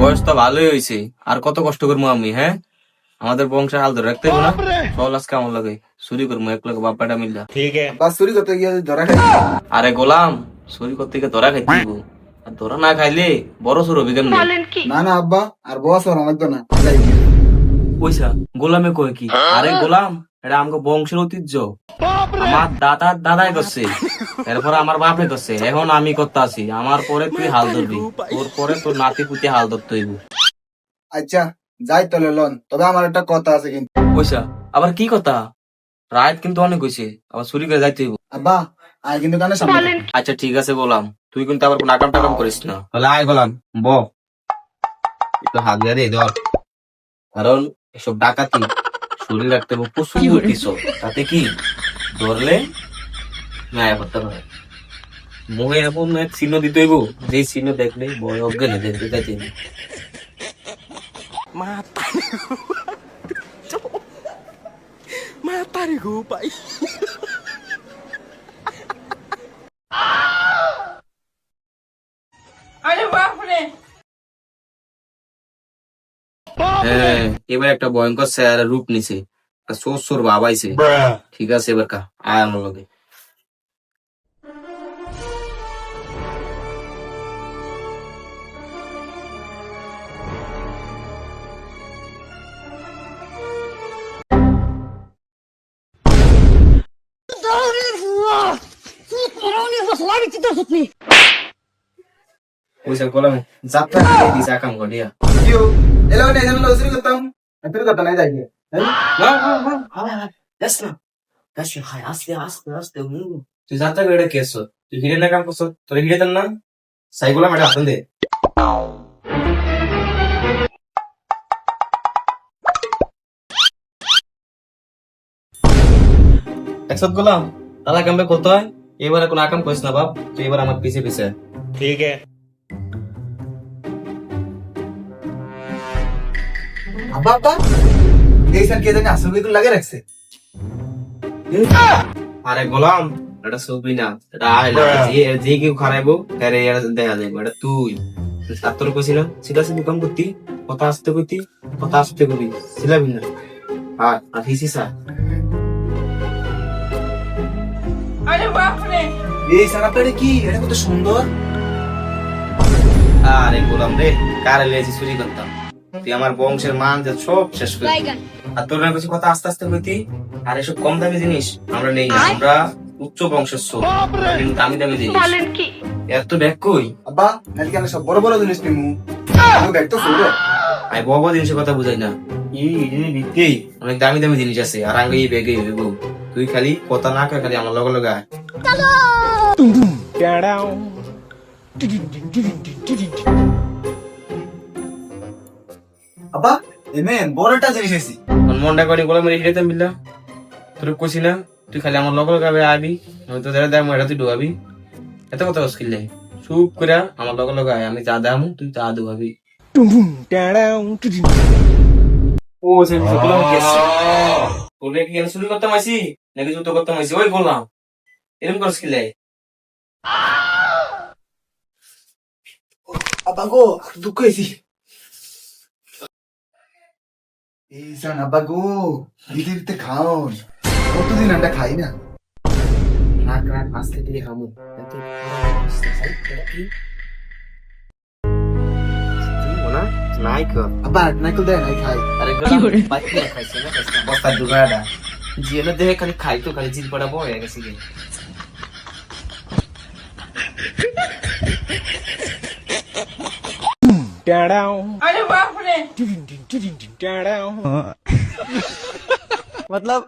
বয়স তো ভালোই হয়েছে, আর কত কষ্ট করবো আমি? হ্যাঁ, আমাদের বংশের হাল ধরে রাখতে হবে না। চল আজকে আমার লাগে চুরি করবো এক লগে বাপ্পাটা মিললা। বাস চুরি করতে গিয়ে ধরা খাই। আরে গোলাম, চুরি করতে গিয়ে ধরা খাইতে দিব, আর ধরা না খাইলে বড় চোর হবি কেমনে? না না আব্বা, আর বস আর লাগতো না। পয়সা গোলামে কয় কি? আরে গোলাম, এটা আমাকে বংশের ঐতিহ্য। আমার দাদার দাদাই করছে, এরপর আমার বাপে করছে, এখন আমি করতে আছি। আমার পরে তুই হাল ধরবি, তোর পরে তোর নাতি পুতি হাল ধরতে হইব। আচ্ছা যাই তাহলে লন, তবে আমার একটা কথা আছে কিন্তু। পয়সা আবার কি কথা? রাত কিন্তু অনেক হয়েছে, আবার চুরি করে যাইতে হইব। আব্বা আয় কিন্তু কানে সামনে। আচ্ছা ঠিক আছে গোলাম, তুই কিন্তু আবার কোন আকাম টাকাম করিস না। তাহলে আয় গোলাম, ব একটু হাত দিয়ে ধর। কারণ এসব ডাকাতি শরীর রাখতে হবে প্রচুর কিছু, তাতে কি ধরলে ন্যায় করতে পারে। মুখে এরকম এক চিহ্ন দিতে হইব, যে চিহ্ন দেখলে বয় অজ্ঞানে দেখতে যাইতে হইব। হ্যাঁ, এবার একটা ভয়ঙ্কর চেহারা রূপ নিছে, একটা সোর বাবাইছে। ঠিক আছে, এবার কা আয় আমার লগে। পয়সা গোলাম যাত্রা দিয়ে দিছে আকাম গড়িয়া। কিও এলো না, এখানে চুরি করতাম। চুরি করতে নাই যাই। তুই যাত্রা করে কেস, তুই হিরে না কাম করছ, তোর হিরে দেন না সাই গোলাম, এটা আসন দে। একসাথ গোলাম তালা কামবে কত হয়? এবার কোন আকাম করিস না বাপ, তুই এবার আমার পিছে পিছে। ঠিক আছে। আব্বা আব্বা এই স্যার কে জানি আসল বিকুল লাগে রাখছে। আরে গোলাম, এটা ছবি না, এটা আইলা যে কেউ খারাইবো তারে দেখা যাইবো। এটা তুই তোর কইছিলাম সিধা সিধি কাম করতি, কথা আসতে কইতি, কথা আসতে কবি ছিলাবি না। আর হিসিসা এই স্যার আপনারে কি এটা কত সুন্দর। আরে গোলাম রে, কারে লেছি চুরি করতাম, তুই আমার বংশের মান যে সব শেষ করে। আর তোর না কিছু কথা আস্তে আস্তে কইতি। আর এসব কম দামি জিনিস আমরা নেই না, আমরা উচ্চ বংশের সব, কিন্তু দামি দামি জিনিস। এত ব্যাগ কই? আব্বা নাকি আমি সব বড় বড় জিনিস নিমু, আমি ব্যাগ তো ছোট। আমি বড় বড় জিনিসের কথা বুঝাই না, এই অনেক দামি দামি জিনিস আছে, আর আগে এই ব্যাগে হইব। তুই খালি কথা না কয়, খালি আমার লগে লগে আয়। আব্বা এমেন বড় একটা জিনিস আইছি। মনটা করি গোলাম রে হিরেতাম বিল্লা, তোর কইছি না তুই খালি আমার লগে লগে আবি, আমি তো যারা দাম এটা তুই ডুবাবি। এত কথা মুশকিল নাই, চুপ করে আমার লগে লগে আয়, আমি যা দাম তুই তা ডুবাবি। ও সে গোলাম গেছে, তোরে কি চুরি করতাম আইছি নাকি জুতো করতাম আইছি? ওই গোলাম এরকম করছ কি লাই? আব্বা গো দুঃখ হয়েছি। এই স্যার আব্বা গো দিতে দিতে খাওন, কতদিন আমরা খাই না। রাখ রাখ আস্তে দিয়ে খামু। নাই কর আব্বা নাইকল দেয় নাই খাই। আরে গোলাম বাইকে খাইছে না, খাইছে না বস্তা দুগাড়া জিএনে দেহে খালি খাই তো খালি জিদ পড়া বয় গেছে কি। अरे बाप रे। मतलब